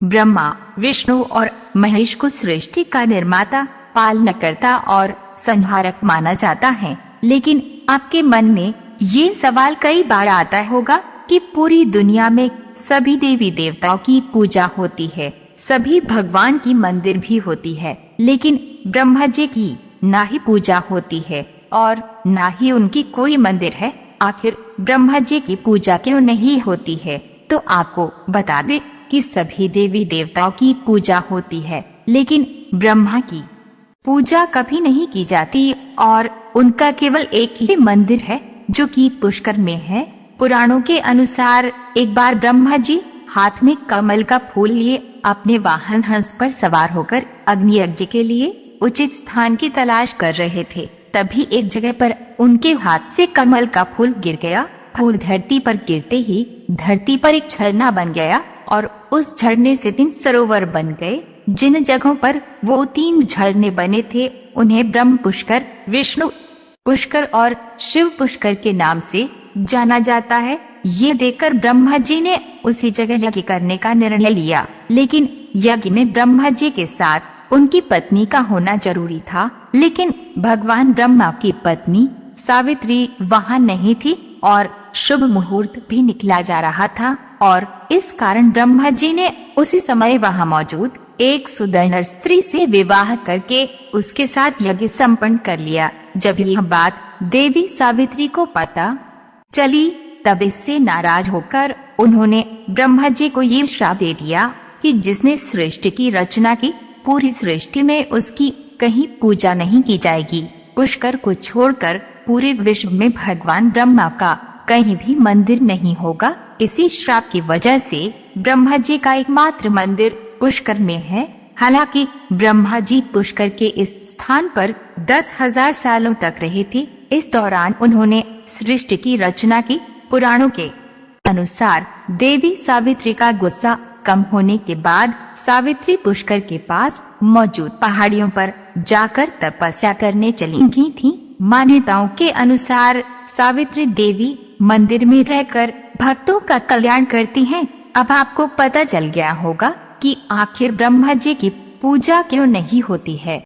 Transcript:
ब्रह्मा, विष्णु और महेश को सृष्टि का निर्माता, पालनकर्ता और संहारक माना जाता है। लेकिन आपके मन में ये सवाल कई बार आता होगा कि पूरी दुनिया में सभी देवी देवताओं की पूजा होती है, सभी भगवान की मंदिर भी होती है, लेकिन ब्रह्मा जी की ना ही पूजा होती है और ना ही उनकी कोई मंदिर है। आखिर ब्रह्मा जी की पूजा क्यों नहीं होती है? तो आपको बता दें कि सभी देवी देवताओं की पूजा होती है, लेकिन ब्रह्मा की पूजा कभी नहीं की जाती और उनका केवल एक ही मंदिर है जो कि पुष्कर में है। पुराणों के अनुसार एक बार ब्रह्मा जी हाथ में कमल का फूल लिए अपने वाहन हंस पर सवार होकर अग्नि यज्ञ के लिए उचित स्थान की तलाश कर रहे थे। तभी एक जगह पर उनके हाथ से कमल का फूल गिर गया। फूल धरती पर गिरते ही धरती पर एक झरना बन गया और उस झरने से 3 सरोवर बन गए। जिन जगहों पर वो 3 झरने बने थे उन्हें ब्रह्म पुष्कर, विष्णु पुष्कर और शिव पुष्कर के नाम से जाना जाता है। ये देखकर ब्रह्मा जी ने उसी जगह यज्ञ करने का निर्णय लिया, लेकिन यज्ञ में ब्रह्मा जी के साथ उनकी पत्नी का होना जरूरी था। लेकिन भगवान ब्रह्मा की पत्नी सावित्री वहाँ नहीं थी और शुभ मुहूर्त भी निकला जा रहा था और इस कारण ब्रह्मा जी ने उसी समय वहाँ मौजूद एक सुंदर स्त्री से विवाह करके उसके साथ यज्ञ संपन्न कर लिया। जब यह बात देवी सावित्री को पता चली तब इससे नाराज होकर उन्होंने ब्रह्मा जी को ये श्राप दे दिया कि जिसने सृष्टि की रचना की, पूरी सृष्टि में उसकी कहीं पूजा नहीं की जाएगी। पुष्कर को छोड़कर पूरे विश्व में भगवान ब्रह्मा का कहीं भी मंदिर नहीं होगा। इसी श्राप की वजह से ब्रह्मा जी का एकमात्र मंदिर पुष्कर में है। हालांकि ब्रह्मा जी पुष्कर के इस स्थान पर 10,000 सालों तक रहे थे। इस दौरान उन्होंने सृष्टि की रचना की। पुराणों के अनुसार देवी सावित्री का गुस्सा कम होने के बाद सावित्री पुष्कर के पास मौजूद पहाड़ियों पर जाकर तपस्या करने चली गई थी। मान्यताओं के अनुसार सावित्री देवी मंदिर में रहकर भक्तों का कल्याण करती हैं। अब आपको पता चल गया होगा कि आखिर ब्रह्मा जी की पूजा क्यों नहीं होती है।